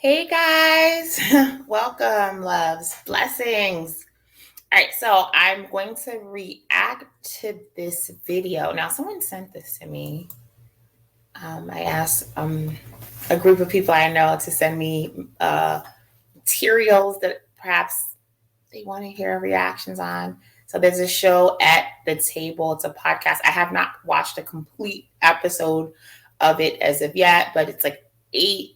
Hey guys, welcome, loves, blessings. All right, so I'm going to react to this video. Now, someone sent this to me. I asked a group of people I know to send me materials that perhaps they want to hear reactions on. So there's a show at the table. It's a podcast. I have not watched a complete episode of it as of yet, but it's like 8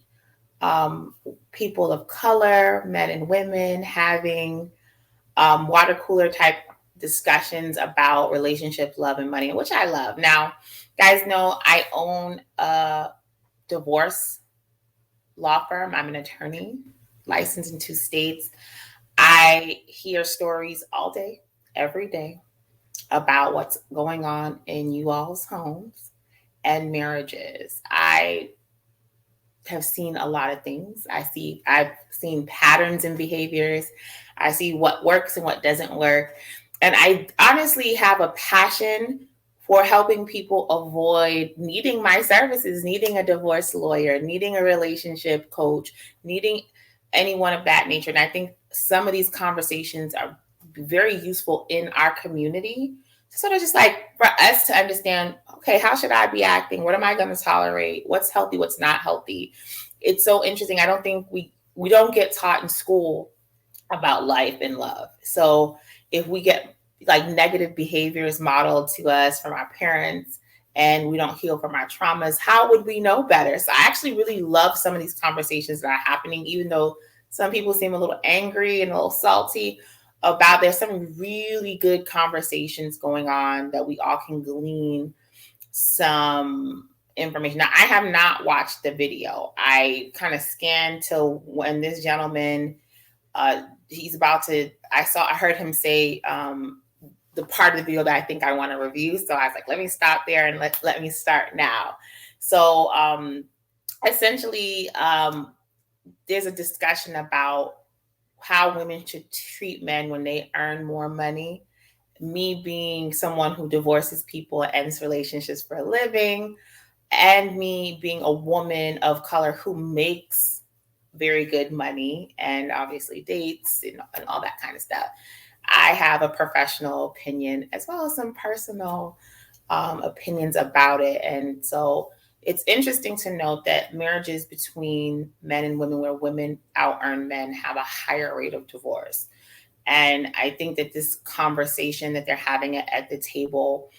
people of color, men and women, having water cooler type discussions about relationship, love, and money, which I love. Now, guys know I own a divorce law firm. I'm an attorney licensed in 2 states. I hear stories all day, every day about what's going on in you all's homes and marriages. I have seen a lot of things. I've seen patterns in behaviors. I see what works and what doesn't work. And I honestly have a passion for helping people avoid needing my services, needing a divorce lawyer, needing a relationship coach, needing anyone of that nature. And I think some of these conversations are very useful in our community. Sort of just like for us to understand, okay, how should I be acting? What am I going to tolerate? What's healthy? What's not healthy? It's so interesting. I don't think we don't get taught in school about life and love. So if we get like negative behaviors modeled to us from our parents and we don't heal from our traumas, how would we know better? So I actually really love some of these conversations that are happening, even though some people seem a little angry and a little salty about. There's some really good conversations going on that we all can glean some information. Now, I have not watched the video. I kind of scanned till when this gentleman, he's about to, I heard him say the part of the video that I think I want to review. So I was like, let me stop there and let me start now. So essentially, there's a discussion about how women should treat men when they earn more money. Me being someone who divorces people and ends relationships for a living, and me being a woman of color who makes very good money and obviously dates and all that kind of stuff. I have a professional opinion as well as some personal opinions about it. And so it's interesting to note that marriages between men and women where women out earn men have a higher rate of divorce. And I think that this conversation that they're having at the table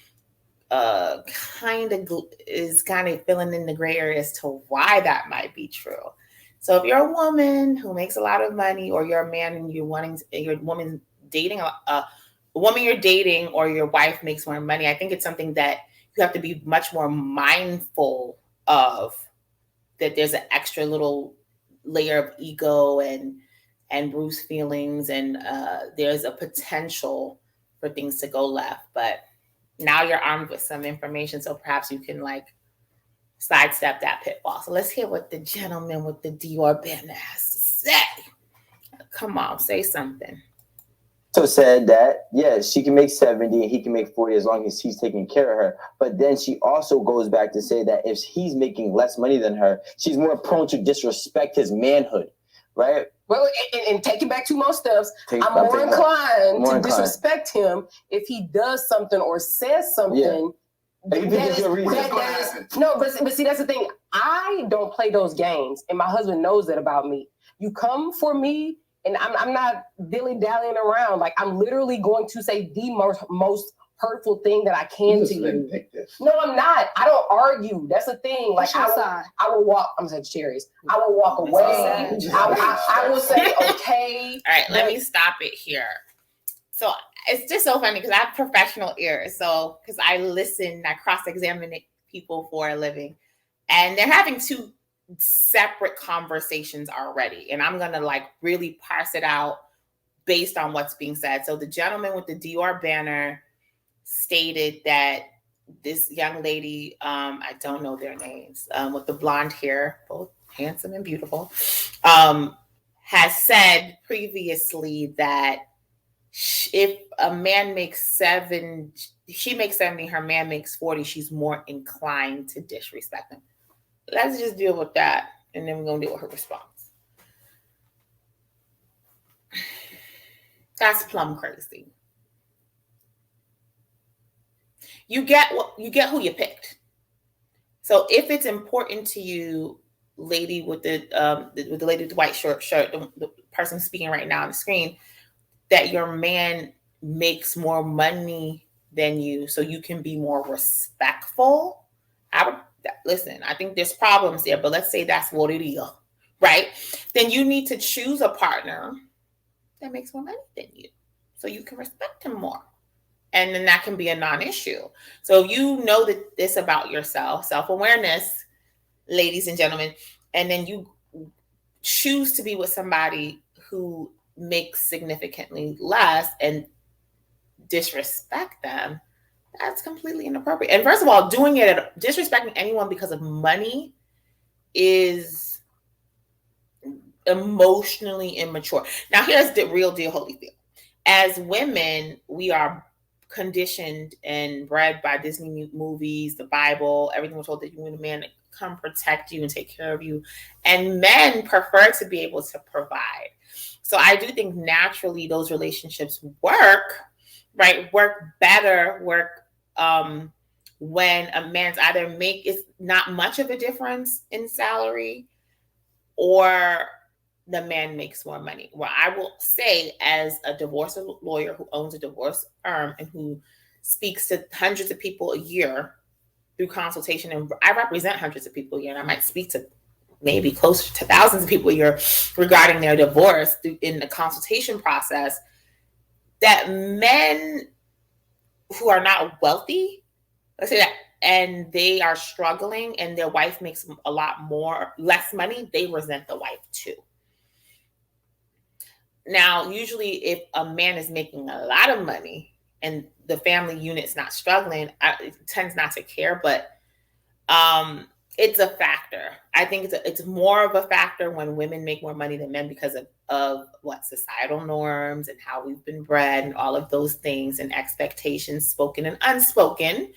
kind of filling in the gray area as to why that might be true. So if you're a woman who makes a lot of money, or you're a man and you're woman dating a woman you're dating, or your wife makes more money, I think it's something that you have to be much more mindful of, that there's an extra little layer of ego and bruised feelings, and there's a potential for things to go left. But now you're armed with some information, so perhaps you can like sidestep that pitfall. So let's hear what the gentleman with the Dior banner has to say. Come on, say something. So said that, yes, she can make 70 and he can make 40 as long as he's taking care of her. But then she also goes back to say that if he's making less money than her, she's more prone to disrespect his manhood, right? Well, and taking back 2 more steps, I'm more inclined to disrespect him if he does something or says something. Yeah. No, but see, that's the thing. I don't play those games, and my husband knows that about me. You come for me, and I'm not dilly-dallying around. Like, I'm literally going to say the most hurtful thing that I can to you. No, I'm not. I don't argue. That's the thing. Like, I will walk. I'm saying cherries. I will walk away. I will say, okay. All right, let me stop it here. So it's just so funny because I have professional ears. So because I listen, I cross-examine people for a living, and they're having 2 separate conversations already. And I'm going to like really parse it out based on what's being said. So the gentleman with the Dior banner stated that this young lady, I don't know their names, with the blonde hair, both handsome and beautiful, has said previously that if a man makes 7, she makes 70, her man makes 40, she's more inclined to disrespect him. Let's just deal with that, and then we're going to deal with her response. That's plumb crazy. You get who you picked. So if it's important to you, lady with the lady with the white short shirt, the person speaking right now on the screen, that your man makes more money than you, so you can be more respectful. I would listen. I think there's problems there, but let's say that's what it is, right? Then you need to choose a partner that makes more money than you, so you can respect him more. And then that can be a non-issue. So you know that this about yourself, self-awareness, ladies and gentlemen, and then you choose to be with somebody who makes significantly less and disrespect them, that's completely inappropriate. And first of all, disrespecting anyone because of money is emotionally immature. Now, here's the real deal, Holyfield. As women, we are conditioned and bred by Disney movies, the Bible, everything we're told that you need a man to come protect you and take care of you. And men prefer to be able to provide. So I do think naturally those relationships work, right? Work better, when a man's either it's not much of a difference in salary, or the man makes more money. Well, I will say, as a divorce lawyer who owns a divorce firm and who speaks to hundreds of people a year through consultation, and I represent hundreds of people a year, and I might speak to maybe close to thousands of people a year regarding their divorce in the consultation process, that men who are not wealthy, let's say that, and they are struggling and their wife makes less money, they resent the wife too. Now, usually if a man is making a lot of money and the family unit's not struggling, it tends not to care, but it's a factor. I think it's more of a factor when women make more money than men because of what societal norms and how we've been bred and all of those things and expectations, spoken and unspoken,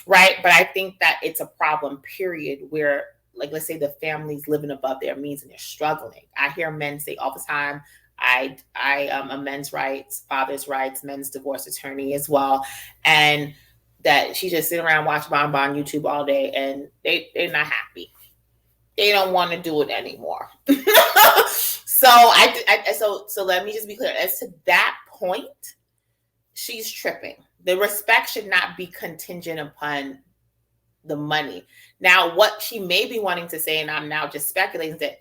right? But I think that it's a problem, period, where, like, let's say the family's living above their means and they're struggling. I hear men say all the time, I am a men's rights, father's rights, men's divorce attorney as well. And that she just sit around, watch Bon Bon YouTube all day, and they're not happy. They don't want to do it anymore. So let me just be clear. As to that point, she's tripping. The respect should not be contingent upon the money. Now, what she may be wanting to say, and I'm now just speculating, is that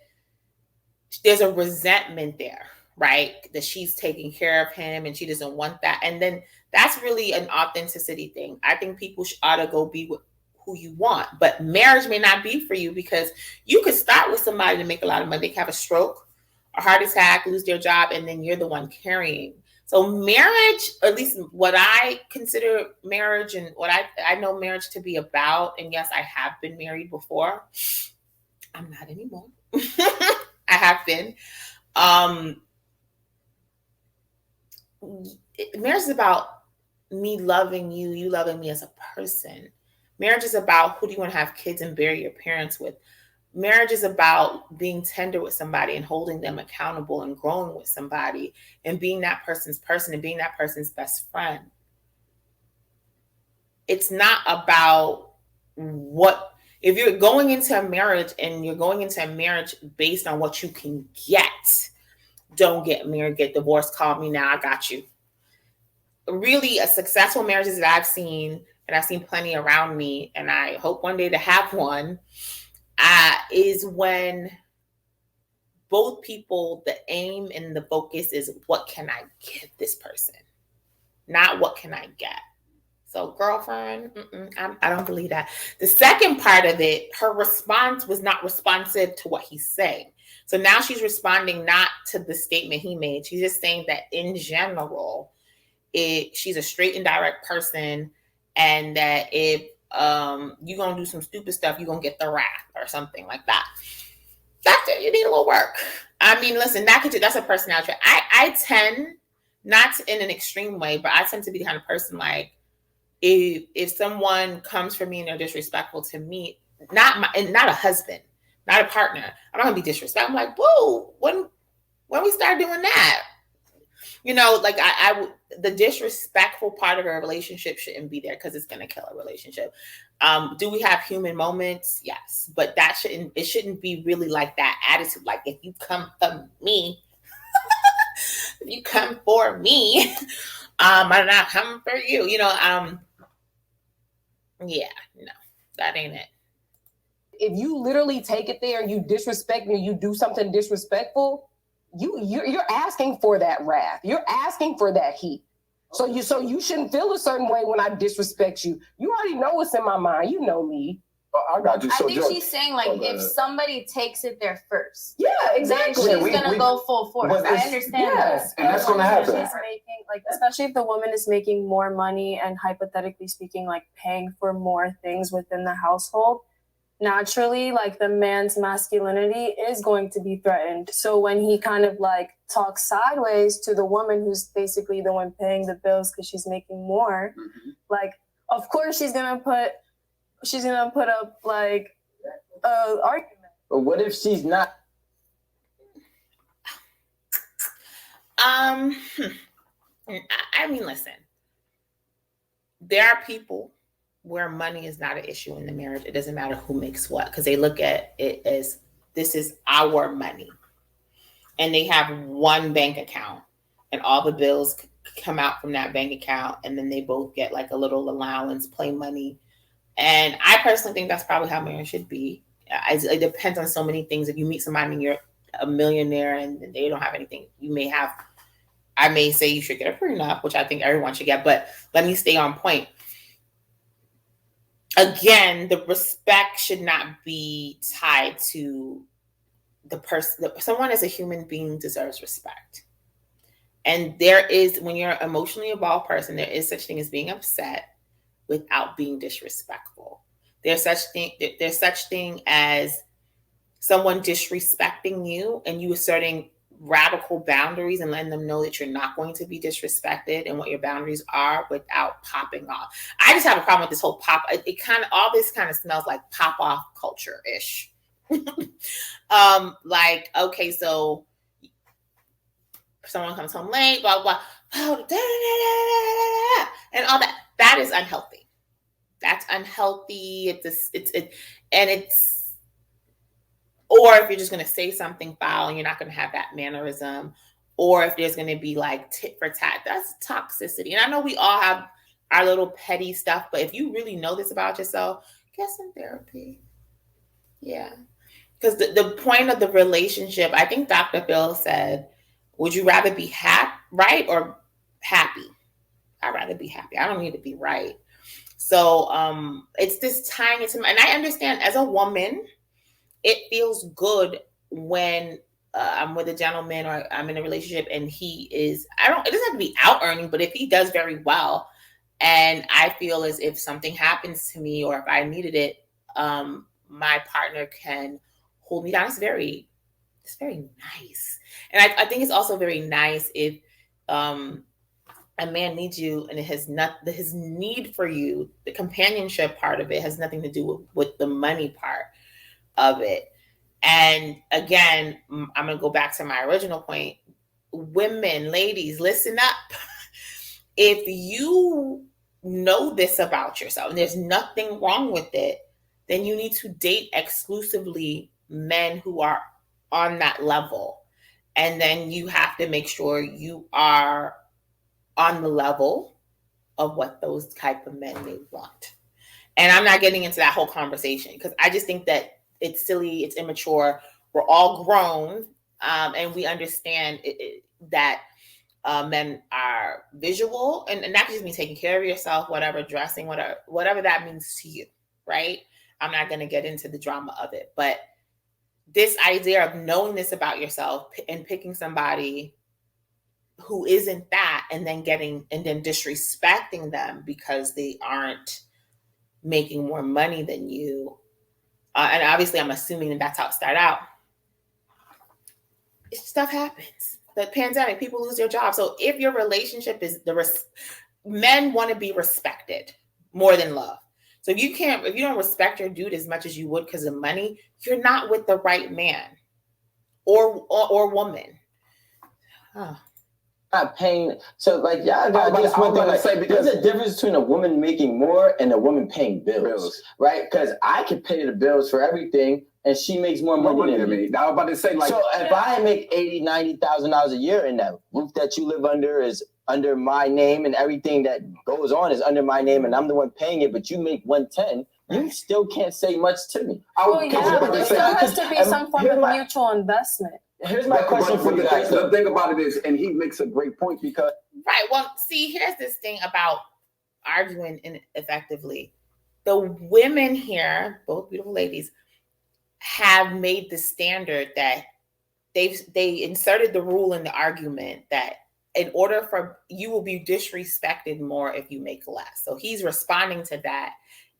there's a resentment there, right? That she's taking care of him and she doesn't want that. And then that's really an authenticity thing. I think people ought to go be with who you want, but marriage may not be for you, because you could start with somebody to make a lot of money. They can have a stroke, a heart attack, lose their job, and then you're the one carrying. So marriage, or at least what I consider marriage and what I know marriage to be about, and yes, I have been married before. I'm not anymore. I have been. Marriage is about me loving you, you loving me as a person. Marriage is about who do you want to have kids and bury your parents with. Marriage is about being tender with somebody and holding them accountable and growing with somebody and being that person's person and being that person's best friend. It's not about if you're going into a marriage and you're going into a marriage based on what you can get, don't get married, get divorced, call me now, I got you. Really, a successful marriages that I've seen, and I've seen plenty around me, and I hope one day to have one, is when both people, the aim and the focus is, what can I give this person? Not what can I get? So girlfriend, I don't believe that. The second part of it, her response was not responsive to what he's saying. So now she's responding not to the statement he made. She's just saying that in general, she's a straight and direct person, and that if you're going to do some stupid stuff, you're going to get the wrath or something like that. That's it. You need a little work. I mean, listen, that's a personality trait. I tend, not in an extreme way, but I tend to be the kind of person, like, if someone comes for me and they're disrespectful to me, not a husband, not a partner, I'm not gonna be disrespectful. I'm like, whoa, when we start doing that, like the disrespectful part of a relationship shouldn't be there because it's going to kill a relationship. Do we have human moments? Yes, but it shouldn't be really like that attitude. Like if you come for me, if you come for me, I'm not coming for you. Yeah, no, that ain't it. If you literally take it there and you disrespect me, you do something disrespectful, you're asking for that wrath. You're asking for that heat. So you shouldn't feel a certain way when I disrespect you. You already know what's in my mind. You know me. I got you. So I think she's saying like if somebody takes it there first. Yeah, exactly. She's gonna go full force. I understand that. And that's gonna happen. She's making like, especially if the woman is making more money and hypothetically speaking, like paying for more things within the household. Naturally, like the man's masculinity is going to be threatened. So when he kind of like talks sideways to the woman who's basically the one paying the bills because she's making more, like of course she's gonna put up like argument. But what if she's not? I mean, listen. There are people where money is not an issue in the marriage. It doesn't matter who makes what, because they look at it as this is our money. And they have one bank account and all the bills come out from that bank account. And then they both get like a little allowance, play money. And I personally think that's probably how marriage should be. It depends on so many things. If you meet somebody and you're a millionaire and they don't have anything, I may say you should get a prenup, which I think everyone should get, but let me stay on point. Again, the respect should not be tied to the person. Someone as a human being deserves respect. And when you're an emotionally evolved person, there is such thing as being upset without being disrespectful. There's such thing as someone disrespecting you and you asserting radical boundaries and letting them know that you're not going to be disrespected and what your boundaries are without popping off. I just have a problem with this whole all this kind of smells like pop off culture ish. Like, okay, so someone comes home late, blah, blah, and all that. That is unhealthy. That's unhealthy. Or if you're just going to say something foul and you're not going to have that mannerism, or if there's going to be like tit for tat, that's toxicity. And I know we all have our little petty stuff, but if you really know this about yourself, get some therapy. Yeah. Because the point of the relationship, I think Dr. Phil said, would you rather be right or happy? I'd rather be happy. I don't need to be right. So it's this tying it to, and I understand as a woman, it feels good when I'm with a gentleman or I'm in a relationship and it doesn't have to be out earning, but if he does very well and I feel as if something happens to me or if I needed it, my partner can hold me down. It's very nice. And I think it's also very nice if a man needs you and his need for you, the companionship part of it has nothing to do with the money part of it. And again, I'm going to go back to my original point. Women, ladies, listen up. If you know this about yourself and there's nothing wrong with it, then you need to date exclusively men who are on that level. And then you have to make sure you are on the level of what those type of men may want. And I'm not getting into that whole conversation because I just think that it's silly, it's immature. We're all grown, and we understand that men are visual, and that just means taking care of yourself, whatever, dressing, whatever that means to you, right? I'm not going to get into the drama of it, but this idea of knowing this about yourself and picking somebody who isn't that, and then disrespecting them because they aren't making more money than you. And obviously I'm assuming that that's how it started out. Stuff happens. The pandemic, people lose their jobs. So if your relationship is men want to be respected more than love. So if you don't respect your dude as much as you would because of money, you're not with the right man or woman. Oh. not paying. So like, y'all got this one thing. Like, there's a difference between a woman making more and a woman paying bills. Right? Because I can pay the bills for everything, and she makes more money than me. I was about to say, like, so if I make $80,000-$90,000 a year, and that roof that you live under is under my name, and everything that goes on is under my name, and I'm the one paying it, but you make 110. You still can't say much to me. Well, yeah, but there still has to be some form of mutual investment. Here's my question for you guys. The thing about it is, and he makes a great point because... Right. Well, see, here's this thing about arguing ineffectively. The women here, both beautiful ladies, have made the standard that they inserted the rule in the argument that in order for you will be disrespected more if you make less. So he's responding to that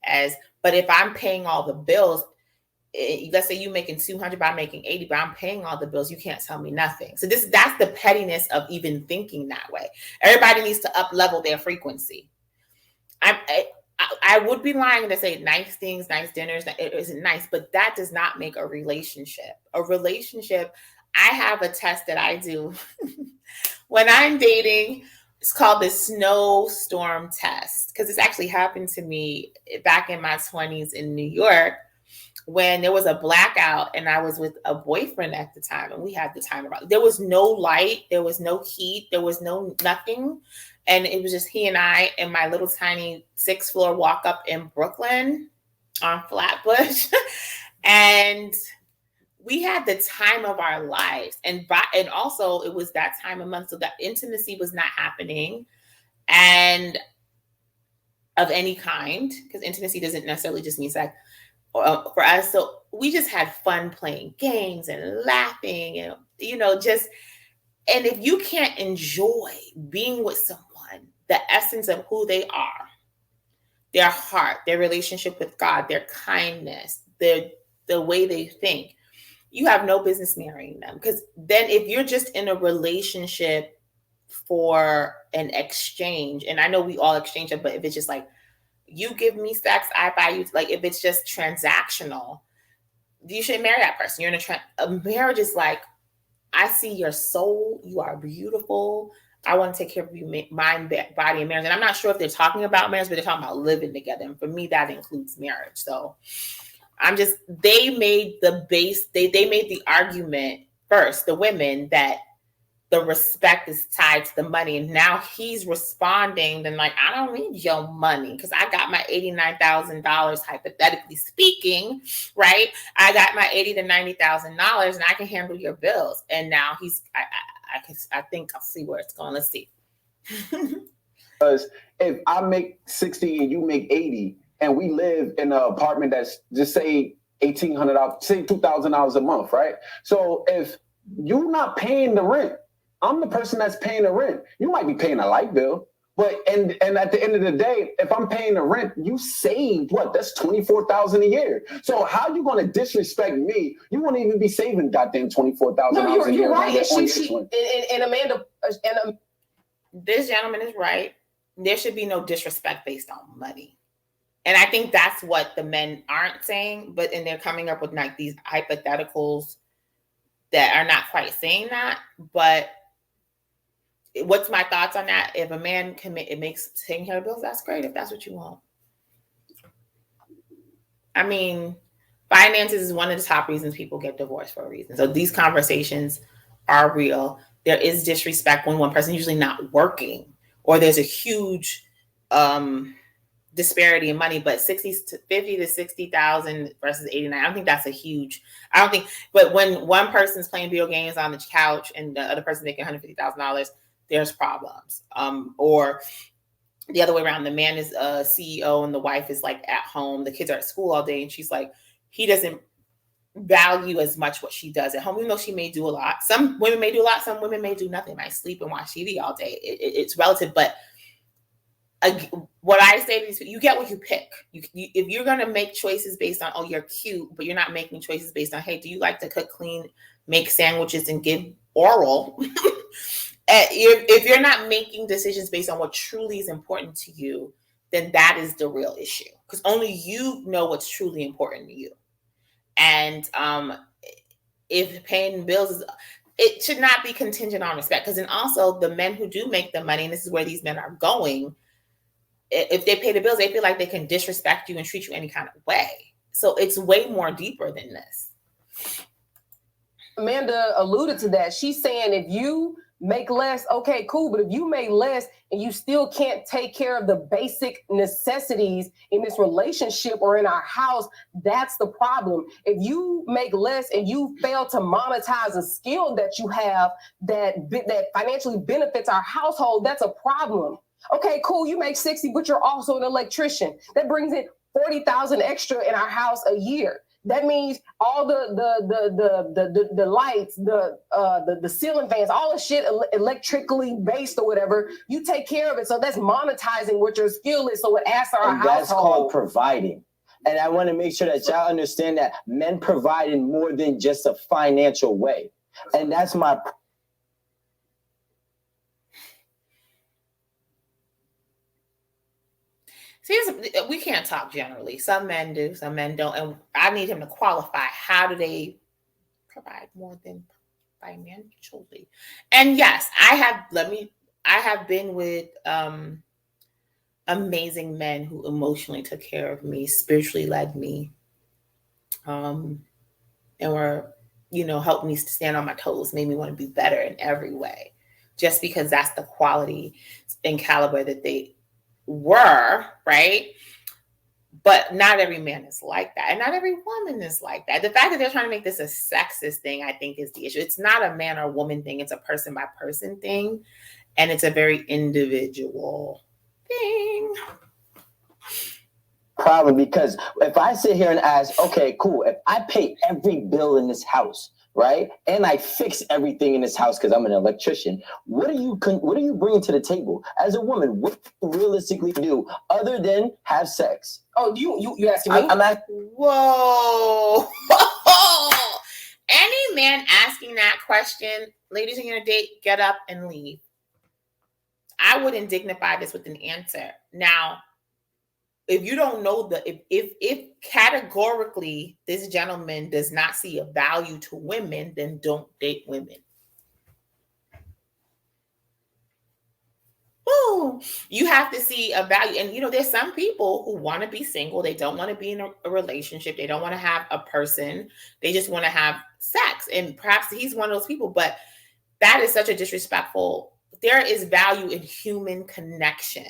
as, but if I'm paying all the bills, let's say you making 200, but I'm making 80, but I'm paying all the bills, you can't tell me nothing. So that's the pettiness of even thinking that way. Everybody needs to up level their frequency. I would be lying to say nice things, nice dinners, it isn't nice, but that does not make a relationship. A relationship, I have a test that I do when I'm dating. It's called the snowstorm test because it's actually happened to me back in my 20s in New York when there was a blackout and I was with a boyfriend at the time and we had the time about. There was no light, there was no heat, there was nothing. And it was just he and I in my little tiny 6th floor walk up in Brooklyn on Flatbush. And we had the time of our lives. And also it was that time of month. So that intimacy was not happening and of any kind, because intimacy doesn't necessarily just mean sex for us. So we just had fun playing games and laughing and, and if you can't enjoy being with someone, the essence of who they are, their heart, their relationship with God, their kindness, the way they think, you have no business marrying them. Because then if you're just in a relationship for an exchange, and I know we all exchange it, but if it's just like, you give me sex, I buy you, like if it's just transactional, you shouldn't marry that person. You're in a marriage is like, I see your soul, you are beautiful, I want to take care of you, mind, body, and marriage. And I'm not sure if they're talking about marriage, but they're talking about living together. And for me, that includes marriage. So they made the argument first, the women, that the respect is tied to the money. And now he's responding, then like, I don't need your money because I got my $89,000, hypothetically speaking, right? I got my $80,000 to $90,000 and I can handle your bills. And now I think I'll see where it's going. Let's see. Because if I make 60 and you make 80, and we live in an apartment that's just say $1,800, say $2,000 a month, right? So if you're not paying the rent, I'm the person that's paying the rent. You might be paying a light bill, but and at the end of the day, if I'm paying the rent, you saved what? That's $24,000 a year. So how you going to disrespect me? You won't even be saving goddamn $24,000 a year. You're right. And Amanda, this gentleman is right. There should be no disrespect based on money. And I think that's what the men aren't saying, and they're coming up with like these hypotheticals that are not quite saying that. But what's my thoughts on that? If a man makes taking care of bills, that's great if that's what you want. I mean, finances is one of the top reasons people get divorced for a reason. So these conversations are real. There is disrespect when one person is usually not working, or there's a huge disparity in money, but 50 to 60,000 versus 89. I don't think that's a huge. But when one person's playing video games on the couch and the other person making $150,000, there's problems. Or the other way around, the man is a CEO and the wife is like at home. The kids are at school all day, and she's like, he doesn't value as much what she does at home, even though she may do a lot. Some women may do a lot. Some women may do nothing. Might sleep and watch TV all day. It's relative, but what I say to these people, you get what you pick. If you're going to make choices based on, oh, you're cute, but you're not making choices based on, hey, do you like to cook, clean, make sandwiches, and give oral? If you're not making decisions based on what truly is important to you, then that is the real issue. Because only you know what's truly important to you. And if paying bills is, it should not be contingent on respect. Because then also the men who do make the money, and this is where these men are going, if they pay the bills, they feel like they can disrespect you and treat you any kind of way. So it's way more deeper than this. Amanda alluded to that. She's saying if you make less, okay, cool. But if you make less and you still can't take care of the basic necessities in this relationship or in our house, that's the problem. If you make less and you fail to monetize a skill that you have that financially benefits our household, that's a problem. Okay, cool. You make 60, but you're also an electrician. That brings in 40,000 extra in our house a year. That means all the lights, the ceiling fans, all the shit electrically based or whatever, you take care of it. So that's monetizing what your skill is. So it adds to our household. That's called providing. And I want to make sure that y'all understand that men provide in more than just a financial way. And that's my. See, we can't talk generally. Some men do, some men don't. And I need him to qualify. How do they provide more than financially? And yes, I have been with amazing men who emotionally took care of me, spiritually led me, and were, helped me stand on my toes, made me want to be better in every way, just because that's the quality and caliber that they were, right? But not every man is like that. And not every woman is like that. The fact that they're trying to make this a sexist thing, I think, is the issue. It's not a man or woman thing. It's a person by person thing. And it's a very individual thing. Problem, because if I sit here and ask, okay, cool, if I pay every bill in this house, right, and I fix everything in this house because I'm an electrician, what are you bringing to the table as a woman? What do you realistically do other than have sex? Oh, you asking me? I'm asking. Whoa. Any man asking that question, ladies on your date, get up and leave. I wouldn't dignify this with an answer. Now, if you don't know if categorically this gentleman does not see a value to women, then don't date women. Ooh, you have to see a value. And, there's some people who want to be single. They don't want to be in a relationship. They don't want to have a person. They just want to have sex. And perhaps he's one of those people, but that is such a disrespectful. There is value in human connection.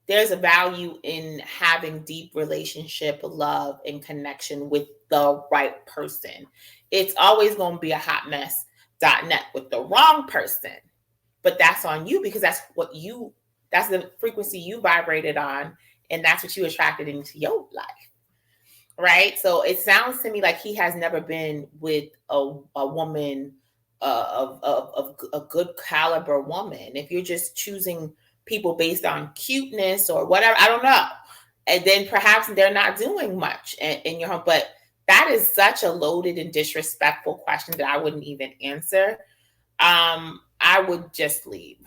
There's a value in having deep relationship, love, and connection with the right person. It's always going to be a hot mess.net with the wrong person. But that's on you, because that's the frequency you vibrated on, and that's what you attracted into your life. Right? So it sounds to me like he has never been with a woman of a good caliber woman. If you're just choosing people based on cuteness or whatever, I don't know. And then perhaps they're not doing much in your home. But that is such a loaded and disrespectful question that I wouldn't even answer. I would just leave.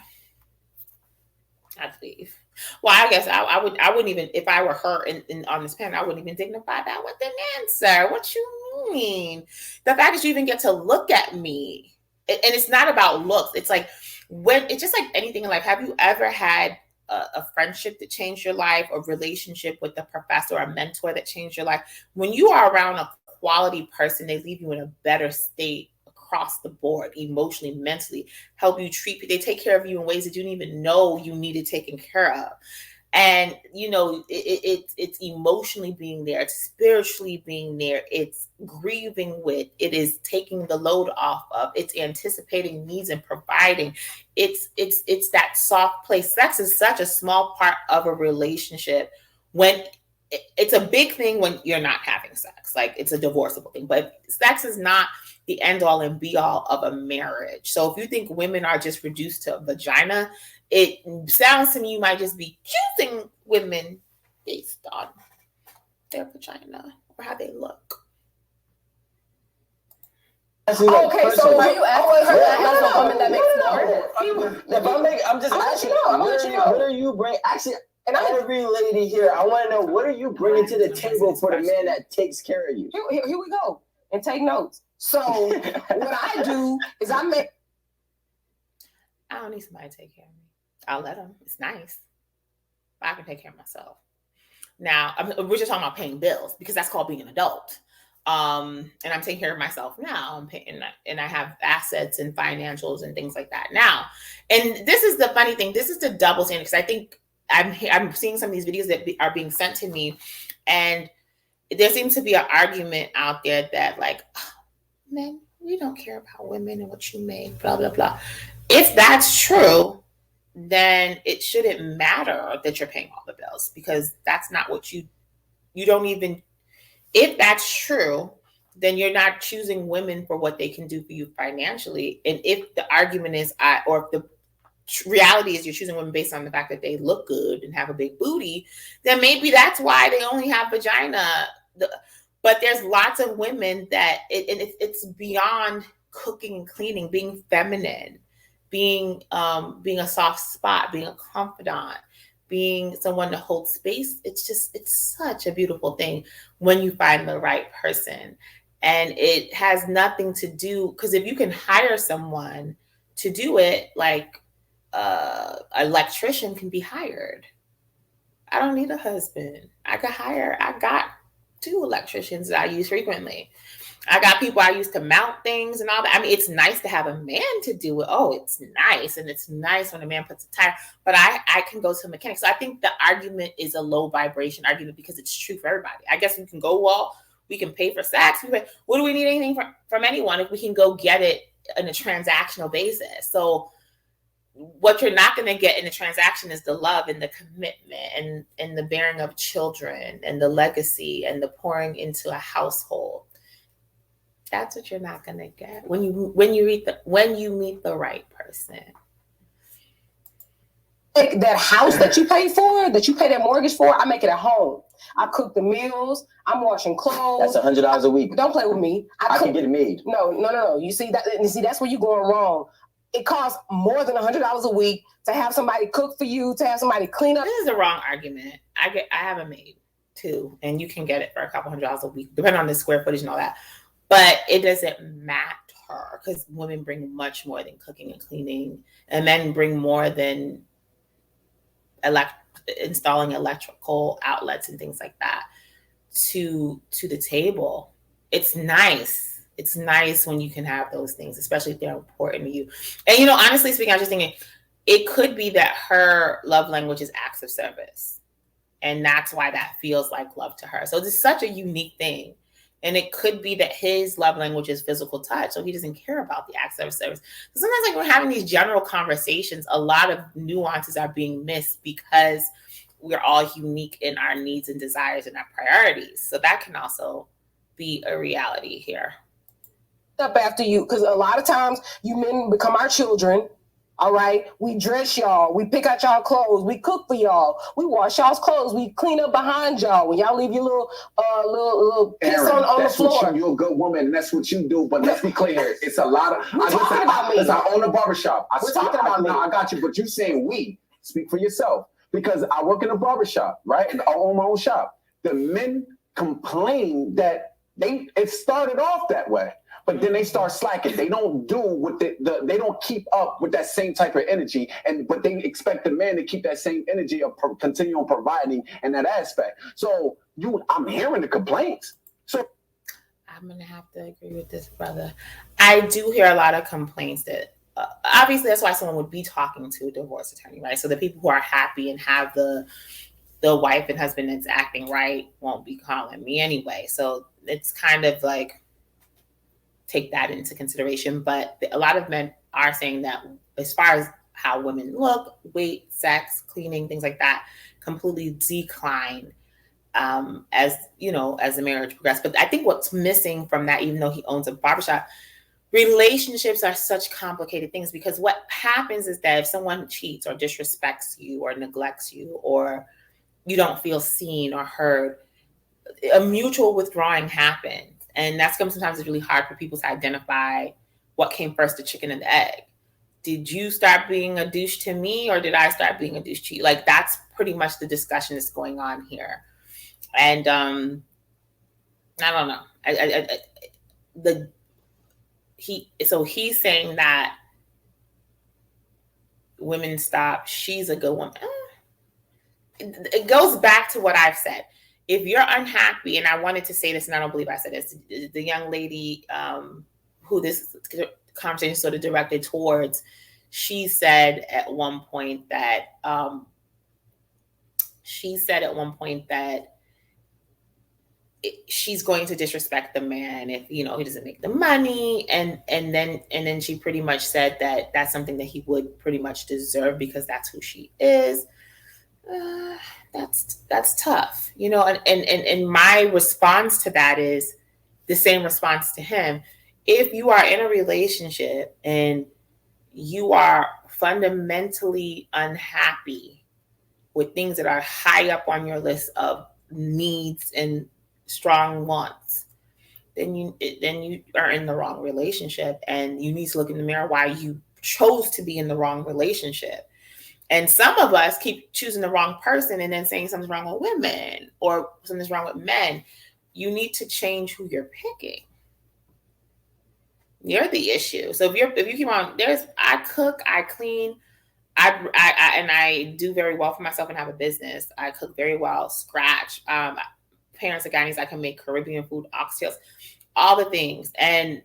I'd leave. Well, I guess I wouldn't even, if I were her on this panel, I wouldn't even dignify that with an answer. What you mean? The fact that you even get to look at me, and it's not about looks. It's like, it's just like anything in life. Have you ever had a friendship that changed your life, a relationship with a professor or a mentor that changed your life? When you are around a quality person, they leave you in a better state across the board, emotionally, mentally, help you treat, they take care of you in ways that you didn't even know you needed taken care of. And, it's emotionally being there, it's spiritually being there, it's grieving with, it is taking the load off of, it's anticipating needs and providing. It's that soft place. Sex is such a small part of a relationship. When it's a big thing when you're not having sex, like it's a divorceable thing, but sex is not the end all and be all of a marriage. So if you think women are just reduced to a vagina, it sounds to me you might just be choosing women based on their vagina or how they look. Okay, so are you asking her that as a woman that makes more? I'm just asking. What are you bringing? Actually, and every lady here, I want to know, what are you bringing to the table for the man that takes care of you? Here we go. And take notes. So what I do is I don't need somebody to take care of me. I'll let them. It's nice. But I can take care of myself. Now, we're just talking about paying bills because that's called being an adult. And I'm taking care of myself now. I'm paying, and I have assets and financials and things like that now. And this is the funny thing. This is the double standard because I think I'm seeing some of these videos that are being sent to me, and there seems to be an argument out there that like, oh, man, we don't care about women and what you make, blah blah blah. If that's true, then it shouldn't matter that you're paying all the bills because that's not what you don't even, if that's true, then you're not choosing women for what they can do for you financially. And if the argument is, or if the reality is you're choosing women based on the fact that they look good and have a big booty, then maybe that's why they only have vagina. But there's lots of women that it's beyond cooking and cleaning, being feminine, being a soft spot, being a confidant, being someone to hold space. It's such a beautiful thing when you find the right person. And it has nothing to do, because if you can hire someone to do it, like electrician can be hired. I don't need a husband. I got 2 electricians that I use frequently. I got people I use to mount things and all that. I mean, it's nice to have a man to do it. Oh, it's nice. And it's nice when a man puts a tire, but I can go to a mechanic. So I think the argument is a low vibration argument because it's true for everybody. I guess we can go, well, we can pay for sex. What do we need anything from anyone if we can go get it on a transactional basis? So what you're not going to get in a transaction is the love and the commitment and the bearing of children and the legacy and the pouring into a household. That's what you're not going to get when you meet the right person. That house that you pay for, that you pay that mortgage for, I make it at home. I cook the meals. I'm washing clothes. That's $100 a week. Don't play with me. I can get it made. No. You see that? That's where you're going wrong. It costs more than $100 a week to have somebody cook for you, to have somebody clean up. This is the wrong argument. I have a maid too, and you can get it for a couple $100s a week, depending on the square footage and all that. But it doesn't matter because women bring much more than cooking and cleaning, and men bring more than installing electrical outlets and things like that to the table. It's nice. It's nice when you can have those things, especially if they're important to you. And, honestly speaking, I was just thinking, it could be that her love language is acts of service. And that's why that feels like love to her. So it's such a unique thing. And it could be that his love language is physical touch. So he doesn't care about the acts of service. So sometimes like we're having these general conversations, a lot of nuances are being missed because we're all unique in our needs and desires and our priorities. So that can also be a reality here. Up after you, because a lot of times you men become our children. All right, we dress y'all, we pick out y'all clothes, we cook for y'all, we wash y'all's clothes, we clean up behind y'all when y'all leave your little piss Aaron, on the floor. You're a good woman, and that's what you do. But let's be clear, it's a lot of. We're talking about me. I own a barbershop. We're talking about me. I got you, but you saying we. Speak for yourself, because I work in a barbershop, right? I own my own shop. The men complain that it started off that way. But then they start slacking. They don't do what they don't keep up with that same type of energy, but they expect the man to keep that same energy of continue on providing in that aspect. So I'm hearing the complaints. So I'm gonna have to agree with this brother. I do hear a lot of complaints that obviously that's why someone would be talking to a divorce attorney, right? So the people who are happy and have the wife and husband that's acting right won't be calling me anyway. So it's kind of like, take that into consideration. But a lot of men are saying that as far as how women look, weight, sex, cleaning, things like that, completely decline as the marriage progresses. But I think what's missing from that, even though he owns a barbershop, relationships are such complicated things, because what happens is that if someone cheats or disrespects you or neglects you, or you don't feel seen or heard, a mutual withdrawing happens. And that's sometimes it's really hard for people to identify what came first, the chicken and the egg. Did you start being a douche to me, or did I start being a douche to you? Like, that's pretty much the discussion that's going on here. And I don't know. he's saying that women stop. She's a good woman. It goes back to what I've said. If you're unhappy, and I wanted to say this, and I don't believe I said this, the young lady who this conversation sort of directed towards, she said at one point that she's going to disrespect the man if he doesn't make the money, and then she pretty much said that that's something that he would pretty much deserve because that's who she is. That's tough, and my response to that is the same response to him. If you are in a relationship and you are fundamentally unhappy with things that are high up on your list of needs and strong wants, then you are in the wrong relationship, and you need to look in the mirror why you chose to be in the wrong relationship. And some of us keep choosing the wrong person and then saying something's wrong with women or something's wrong with men. You need to change who you're picking. You're the issue. So if you keep on, I cook, I clean, I do very well for myself and have a business. I cook very well, scratch. Parents of Guyanese, I can make Caribbean food, oxtails, all the things. And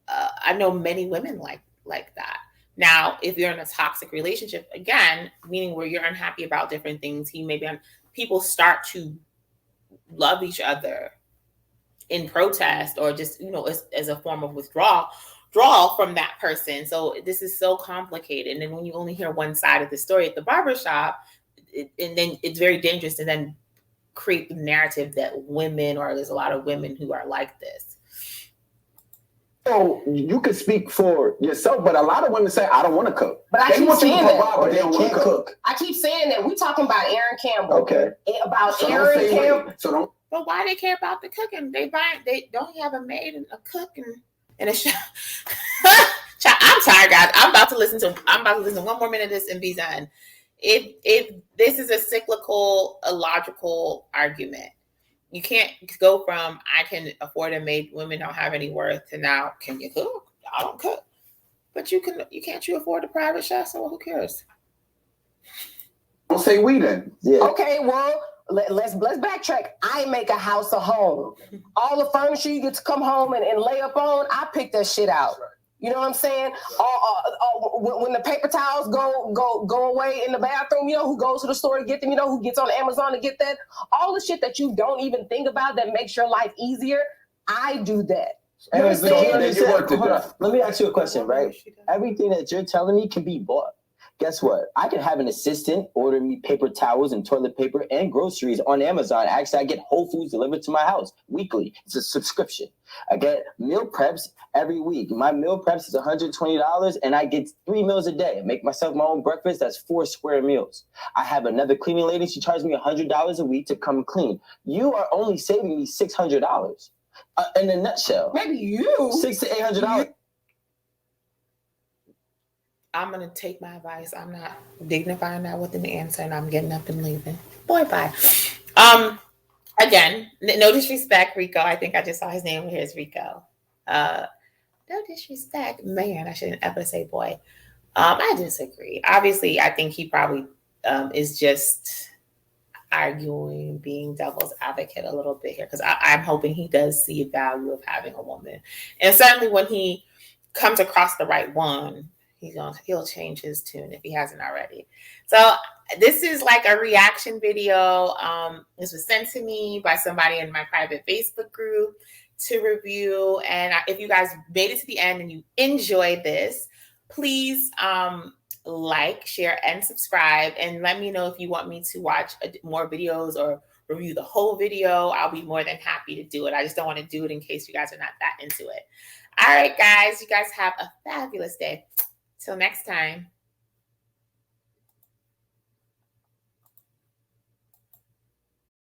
I know many women like that. Now, if you're in a toxic relationship, again, meaning where you're unhappy about different things, people start to love each other in protest or just, as a form of withdrawal from that person. So this is so complicated. And then when you only hear one side of the story at the barbershop, and then it's very dangerous to then create the narrative that there's a lot of women who are like this. So you could speak for yourself, but a lot of women say, I don't want to cook. But I keep saying that. But they don't want to cook. I keep saying that. We're talking about Aaron Campbell. Okay. Aaron Campbell. But why they care about the cooking? They don't have a maid and a cook and a chef. I'm tired, guys. I'm about to listen to one more minute of this and be done. If this is a cyclical, illogical argument. You can't go from I can afford a maid, women don't have any worth, to now can you cook? I don't cook, but you can't afford a private chef? So who cares? Don't say we then. Yeah. Okay, well let's backtrack. I make a house a home. All the furniture you get to come home and lay up on, I pick that shit out. You know what I'm saying? When the paper towels go away in the bathroom, who goes to the store to get them, who gets on Amazon to get that? All the shit that you don't even think about that makes your life easier, I do that. You understand? Let me ask you a question, right? Everything that you're telling me can be bought. Guess what? I can have an assistant order me paper towels and toilet paper and groceries on Amazon. Actually, I get Whole Foods delivered to my house weekly. It's a subscription. I get meal preps every week. My meal preps is $120, and I get 3 meals a day. I make myself my own breakfast. That's 4 square meals. I have another cleaning lady. She charges me $100 a week to come clean. You are only saving me $600. In a nutshell. Maybe you. $600 to $800. I'm going to take my advice. I'm not dignifying that with an answer, and I'm getting up and leaving. Boy, bye. Again, no disrespect, Rico. I think I just saw his name here is Rico. No disrespect. Man, I shouldn't ever say boy. I disagree. Obviously, I think he probably is just arguing, being devil's advocate a little bit here, because I'm hoping he does see a value of having a woman. And certainly when he comes across the right one, he'll change his tune if he hasn't already. So this is like a reaction video. This was sent to me by somebody in my private Facebook group to review. And if you guys made it to the end and you enjoyed this, please like, share, and subscribe. And let me know if you want me to watch more videos or review the whole video. I'll be more than happy to do it. I just don't want to do it in case you guys are not that into it. All right, guys. You guys have a fabulous day. Till next time.